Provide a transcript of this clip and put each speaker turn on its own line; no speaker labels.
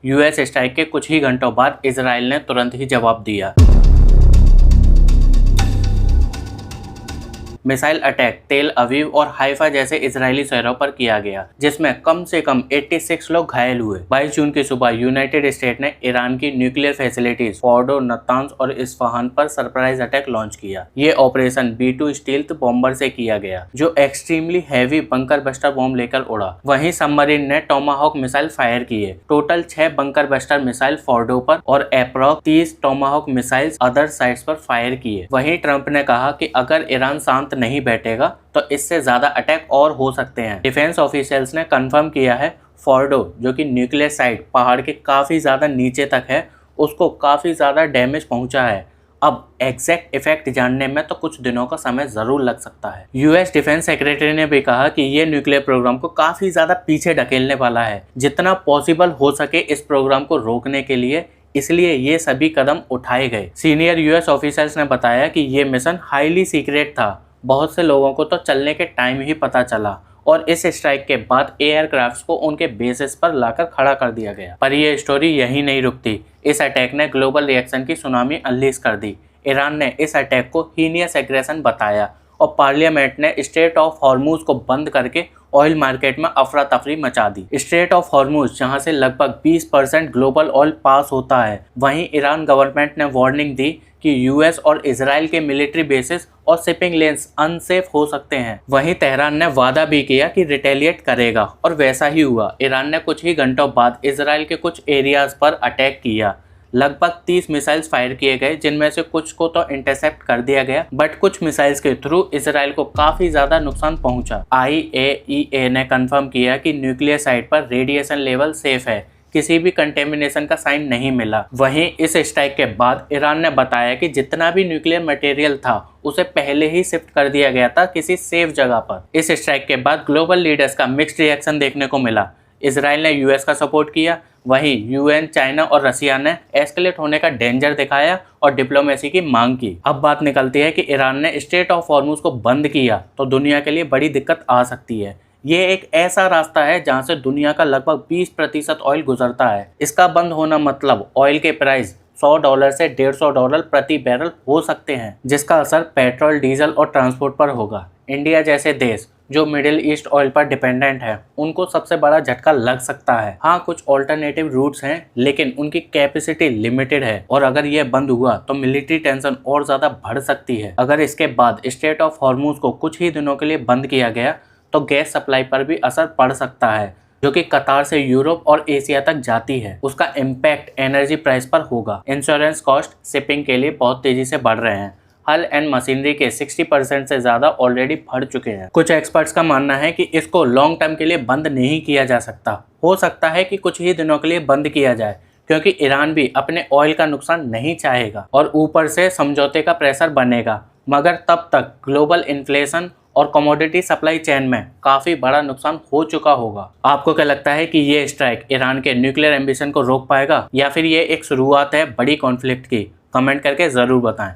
US strike के कुछ ही घंटों बाद इजराइल ने तुरंत ही जवाब दिया। मिसाइल अटैक तेल अवीव और हाइफा जैसे इजरायली शहरों पर किया गया, जिसमें कम से कम 86 लोग घायल हुए। 22 जून की सुबह यूनाइटेड स्टेट ने ईरान की न्यूक्लियर फैसिलिटीज फोर्डो, नतांज और इस्फहान पर सरप्राइज अटैक लॉन्च किया। ये ऑपरेशन B-2 स्टील्थ बॉम्बर से किया गया, जो extremely heavy bunker buster bomb लेकर उड़ा। वहीं सबमरीन ने टोमाहॉक मिसाइल फायर किए। Total 6 bunker buster missile Fordow पर और approx 30 Tomahawk missiles other sites पर फायर किए। वहीं ट्रंप ने कहा कि अगर ईरान शांत नहीं बैठेगा तो इससे ज्यादा अटैक और हो सकते हैं। डिफेंस ऑफिशियल्स ने कंफर्म किया है फोर्डो, जो कि न्यूक्लियर साइट पहाड़ के काफी ज्यादा नीचे तक है, उसको काफी ज्यादा डैमेज पहुंचा है। अब एग्जैक्ट इफेक्ट जानने में तो कुछ दिनों का समय जरूर लग सकता है। यूएस डिफेंस सेक्रेटरी ने भी कहा कि ये न्यूक्लियर प्रोग्राम को काफी ज्यादा पीछे ढकेलने वाला है, जितना पॉसिबल हो सके इस प्रोग्राम को रोकने के लिए, इसलिए ये सभी कदम उठाए गए। सीनियर यूएस ऑफिसर्स ने बताया कि ये मिशन हाईली सीक्रेट था। बहुत से लोगों को तो चलने के टाइम ही पता चला और इस स्ट्राइक के बाद एयरक्राफ्ट्स को उनके बेसिस पर लाकर खड़ा कर दिया गया। पर यह स्टोरी यही नहीं रुकती। इस अटैक ने ग्लोबल रिएक्शन की सुनामी अनलीश कर दी। ईरान ने इस अटैक को हीनियस एग्रेशन बताया और पार्लियामेंट ने स्ट्रेट ऑफ हॉर्मुज को बंद करके ऑयल मार्केट में अफरा तफरी मचा दी। स्ट्रेट ऑफ हॉर्मुज, जहां से लगभग 20% ग्लोबल ऑयल पास होता है, वहीं ईरान गवर्नमेंट ने वार्निंग दी कि यूएस और इजराइल के मिलिट्री बेसिस और शिपिंग लेन्स अनसेफ हो सकते हैं। वहीं तेहरान ने वादा भी किया कि रिटेलिएट करेगा और वैसा ही हुआ। ईरान ने कुछ ही घंटों बाद इजराइल के कुछ एरियाज पर अटैक किया। लगभग 30 मिसाइल्स फायर किए गए, जिनमें से कुछ को तो इंटरसेप्ट कर दिया गया, बट कुछ मिसाइल्स के थ्रू इजराइल को काफी ज्यादा नुकसान पहुंचा। IAEA ने कंफर्म किया कि न्यूक्लियर साइट पर रेडिएशन लेवल सेफ है, किसी भी कंटेमिनेशन का साइन नहीं मिला। वहीं इस स्ट्राइक के बाद ईरान ने बताया कि जितना भी न्यूक्लियर मटेरियल था उसे पहले ही शिफ्ट कर दिया गया था किसी सेफ जगह पर। इस स्ट्राइक के बाद ग्लोबल लीडर्स का मिक्स्ड रिएक्शन देखने को मिला। इजराइल ने यूएस का सपोर्ट किया, वहीं यूएन, चाइना और रसिया ने एस्केलेट होने का डेंजर दिखाया और डिप्लोमेसी की मांग की। अब बात निकलती है कि ईरान ने स्ट्रेट ऑफ हॉर्मुज को बंद किया तो दुनिया के लिए बड़ी दिक्कत आ सकती है। ये एक ऐसा रास्ता है जहां से दुनिया का लगभग 20% ऑयल गुजरता है। इसका बंद होना मतलब ऑयल के प्राइस $100 से $150 प्रति बैरल हो सकते हैं, जिसका असर पेट्रोल, डीजल और ट्रांसपोर्ट पर होगा। इंडिया जैसे देश जो मिडिल ईस्ट ऑयल पर डिपेंडेंट है, उनको सबसे बड़ा झटका लग सकता है। हाँ, कुछ ऑल्टरनेटिव रूट्स हैं, लेकिन उनकी कैपेसिटी लिमिटेड है और अगर ये बंद हुआ तो मिलिट्री टेंशन और ज्यादा बढ़ सकती है। अगर इसके बाद स्ट्रेट ऑफ हॉर्मुज को कुछ ही दिनों के लिए बंद किया गया तो गैस सप्लाई पर भी असर पड़ सकता है, जो कि कतार से यूरोप और एशिया तक जाती है। उसका इम्पैक्ट एनर्जी प्राइस पर होगा। इंश्योरेंस कॉस्ट शिपिंग के लिए बहुत तेजी से बढ़ रहे हैं। हल एंड मशीनरी के 60% से ज़्यादा ऑलरेडी बढ़ चुके हैं। कुछ एक्सपर्ट्स का मानना है कि इसको लॉन्ग टर्म के लिए बंद नहीं किया जा सकता। हो सकता है कि कुछ ही दिनों के लिए बंद किया जाए, क्योंकि ईरान भी अपने ऑयल का नुकसान नहीं चाहेगा और ऊपर से समझौते का प्रेशर बनेगा। मगर तब तक ग्लोबल इन्फ्लेशन और कमोडिटी सप्लाई चेन में काफी बड़ा नुकसान हो चुका होगा। आपको क्या लगता है कि ये स्ट्राइक ईरान के न्यूक्लियर एम्बिशन को रोक पाएगा या फिर ये एक शुरुआत है बड़ी कॉन्फ्लिक्ट की? कमेंट करके जरूर बताएं।